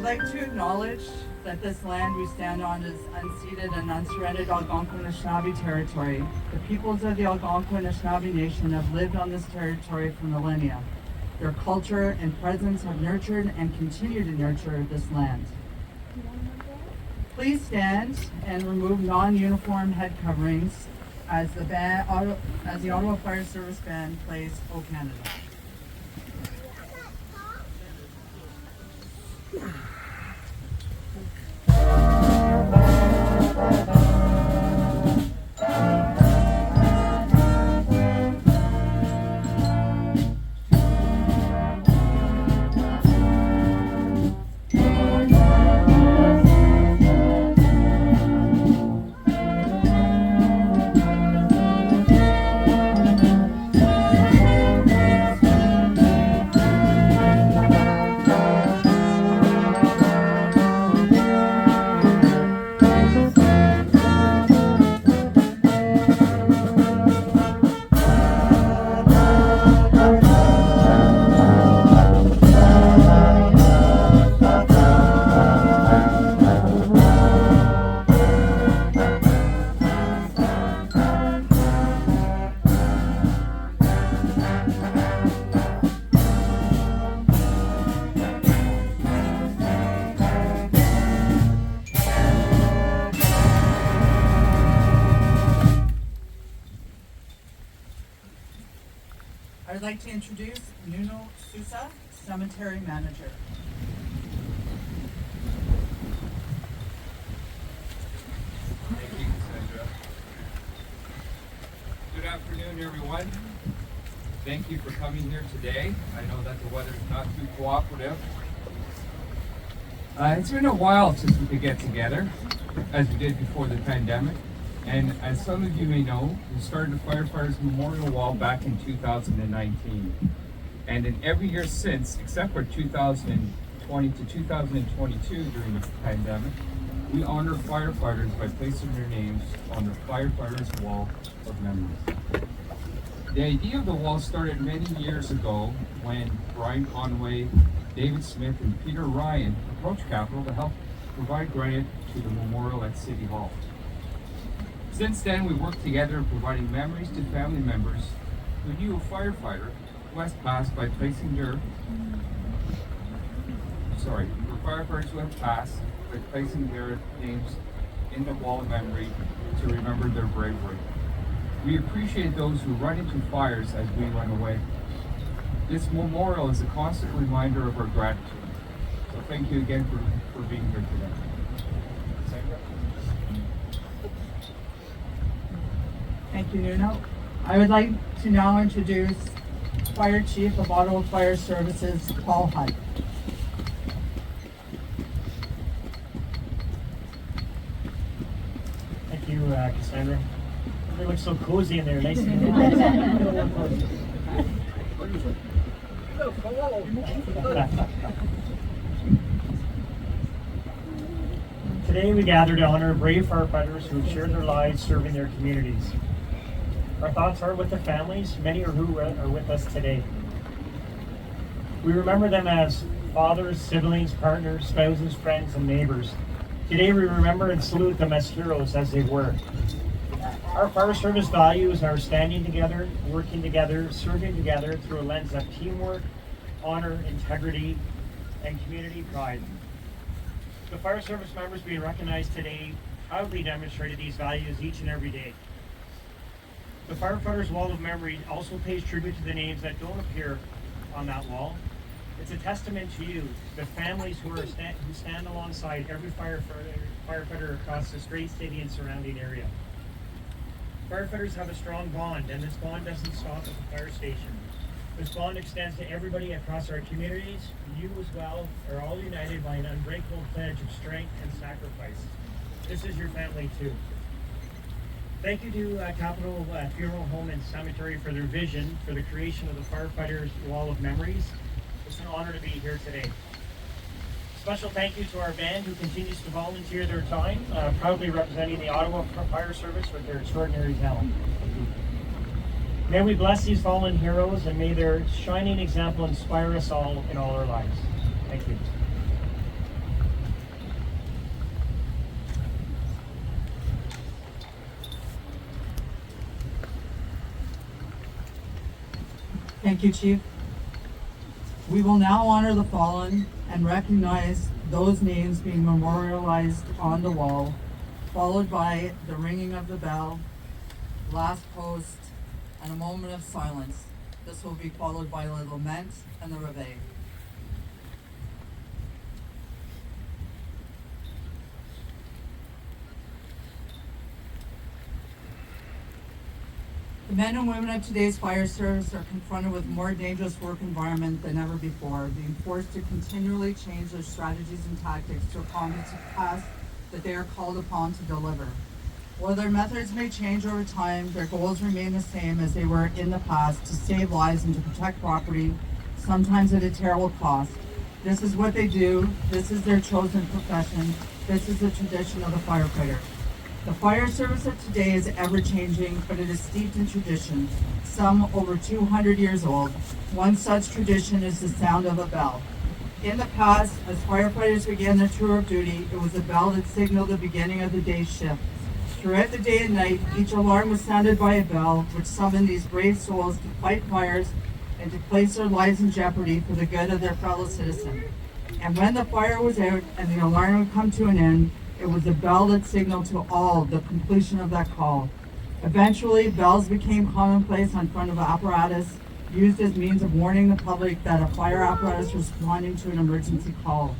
like to acknowledge that this land we stand on is unceded and unsurrendered Algonquin Anishinaabe territory. The peoples of the Algonquin Anishinaabe Nation have lived on this territory for millennia. Their culture and presence have nurtured and continue to nurture this land. Please stand and remove non-uniform head coverings as the Ottawa Fire Service Band plays O Canada. I'd like to introduce Nuno Sousa, Cemetery Manager. Thank you, Cassandra. Good afternoon, everyone. Thank you for coming here today. I know that the weather's not too cooperative. It's been a while since we could get together, as we did before the pandemic. And as some of you may know, we started the Firefighters Memorial Wall back in 2019. And in every year since, except for 2020 to 2022 during the pandemic, we honor firefighters by placing their names on the Firefighters Wall of Memories. The idea of the wall started many years ago when Brian Conway, David Smith, and Peter Ryan approached Capital to help provide granite to the memorial at City Hall. Since then, we worked together in providing memories to family members who knew a firefighter who has passed by placing their names in the wall of memory to remember their bravery. We appreciate those who run into fires as we run away. This memorial is a constant reminder of our gratitude. So thank you again for being here today. Thank you, Nuno. I would like to now introduce Fire Chief of Ottawa Fire Services, Paul Hunt. Thank you, Cassandra. They look so cozy in there, nice and Today we gather to honor brave firefighters who have shared their lives serving their communities. Our thoughts are with the families, many of who are with us today. We remember them as fathers, siblings, partners, spouses, friends, and neighbors. Today we remember and salute them as heroes as they were. Our fire service values are standing together, working together, serving together through a lens of teamwork, honor, integrity, and community pride. The fire service members being recognized today proudly demonstrated these values each and every day. The Firefighters Wall of Memory also pays tribute to the names that don't appear on that wall. It's a testament to you, the families who stand alongside every firefighter across this great city and surrounding area. Firefighters have a strong bond, and this bond doesn't stop at the fire station. This bond extends to everybody across our communities. You as well are all united by an unbreakable pledge of strength and sacrifice. This is your family too. Thank you to Capital Funeral Home and Cemetery for their vision for the creation of the Firefighters Wall of Memories. It's an honor to be here today. Special thank you to our band who continues to volunteer their time, proudly representing the Ottawa Fire Service with their extraordinary talent. May we bless these fallen heroes and may their shining example inspire us all in all our lives. Thank you. Thank you, Chief. We will now honor the fallen and recognize those names being memorialized on the wall, followed by the ringing of the bell, last post, and a moment of silence. This will be followed by the lament and the reveille. The men and women of today's fire service are confronted with a more dangerous work environment than ever before, being forced to continually change their strategies and tactics to accomplish the task that they are called upon to deliver. While their methods may change over time, their goals remain the same as they were in the past: to save lives and to protect property, sometimes at a terrible cost. This is what they do. This is their chosen profession. This is the tradition of the firefighter. The fire service of today is ever-changing, but it is steeped in tradition, some over 200 years old. One such tradition is the sound of a bell. In the past, as firefighters began their tour of duty, it was a bell that signaled the beginning of the day's shift. Throughout the day and night, each alarm was sounded by a bell, which summoned these brave souls to fight fires and to place their lives in jeopardy for the good of their fellow citizen. And when the fire was out and the alarm would come to an end, it was a bell that signaled to all the completion of that call. Eventually, bells became commonplace on front of apparatus, used as means of warning the public that a fire apparatus was responding to an emergency call.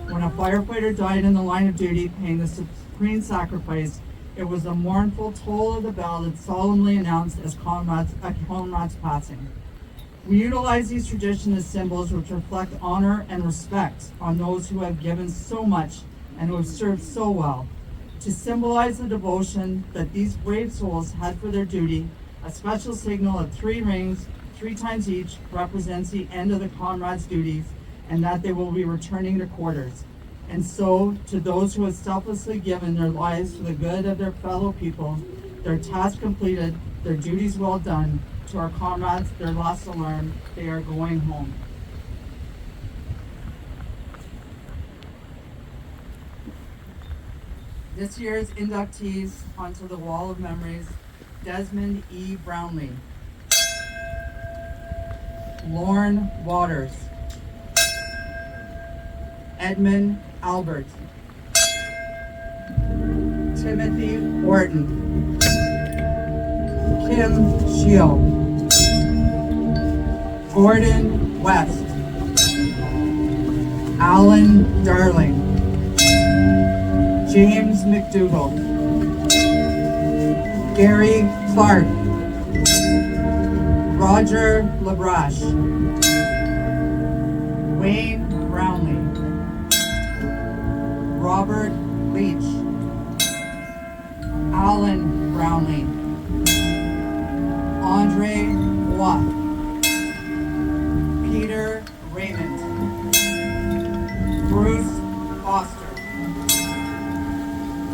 When a firefighter died in the line of duty, paying the supreme sacrifice, it was a mournful toll of the bell that solemnly announced a comrade's passing. We utilize these traditions as symbols which reflect honor and respect on those who have given so much and who have served so well. To symbolize the devotion that these brave souls had for their duty, a special signal of 3 rings, 3 times each, represents the end of the comrades' duties and that they will be returning to quarters. And so, to those who have selflessly given their lives for the good of their fellow people, their task completed, their duties well done, to our comrades, their last alarm, they are going home. This year's inductees onto the Wall of Memories: Desmond E. Brownlee, Lorne Waters, Edmund Albert, Timothy Orton, Kim Shield, Gordon West, Alan Darling, James McDougall, Gary Clark, Roger LaBrache, Wayne Brownlee, Robert Leach, Alan Brownlee, Andre Watt, Peter Raymond, Bruce Foster,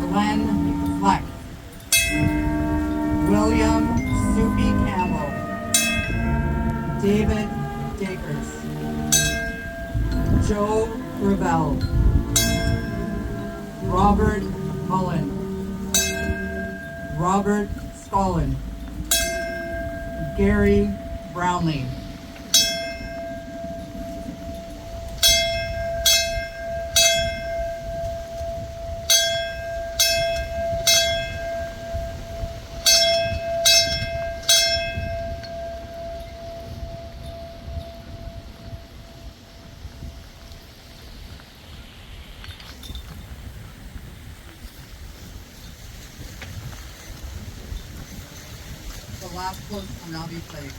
Glenn Fleck, William Soupy Campbell, David Dakers, Joe Gravel, Robert Mullen, Robert Scullin, Gary Brownlee. The last post will now be played.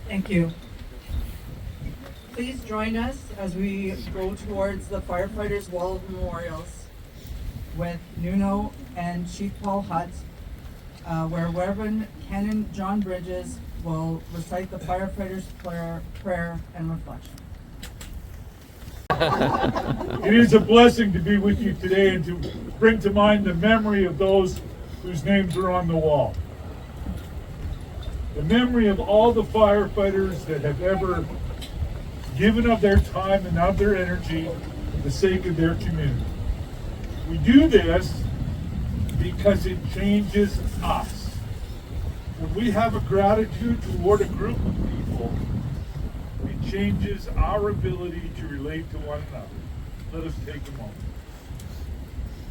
Thank you. Please join us as we go towards the Firefighters Wall of Memorials with Nuno and Chief Paul Hutt, where Reverend Canon John Bridges will recite the Firefighters' prayer and reflection. It is a blessing to be with you today and to bring to mind the memory of those whose names are on the wall. The memory of all the firefighters that have ever given of their time and of their energy for the sake of their community. We do this because it changes us. When we have a gratitude toward a group of people, it changes our ability to relate to one another. Let us take a moment.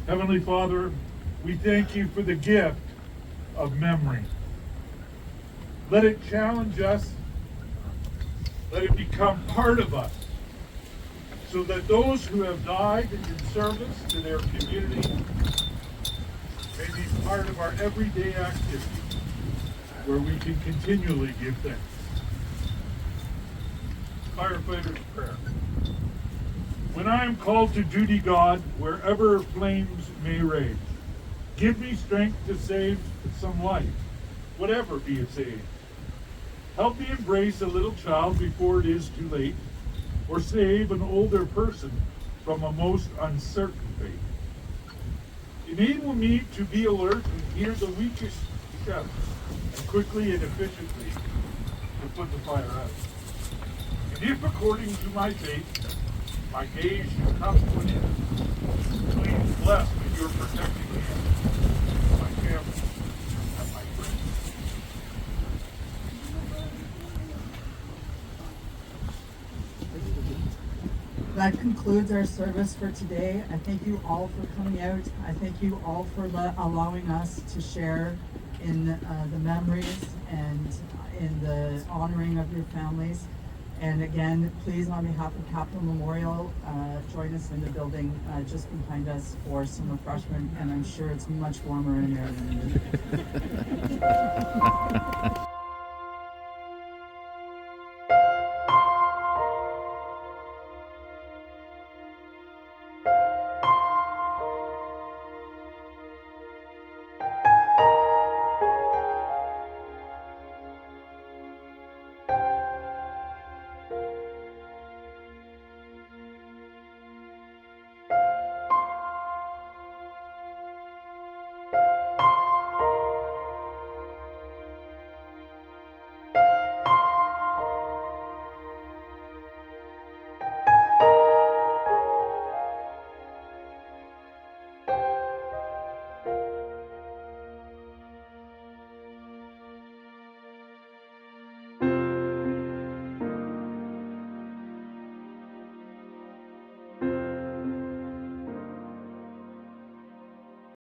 Heavenly Father, we thank you for the gift of memory. Let it challenge us. Let it become part of us, so that those who have died in service to their community may be part of our everyday activity, where we can continually give thanks. Firefighter's prayer. When I am called to duty, God, wherever flames may rage, give me strength to save some life, whatever be its age. Help me embrace a little child before it is too late, or save an older person from a most uncertain fate. Enable me to be alert and hear the weakest shouts, and quickly and efficiently to put the fire out. And if according to my fate, my days should come to an end, please bless with your protecting hand my family and my friends. That concludes our service for today. I thank you all for coming out. I thank you all for allowing us to share in the memories and in the honoring of your families. And again, please, on behalf of Capital Memorial, join us in the building just behind us for some refreshment. And I'm sure it's much warmer in there than it is.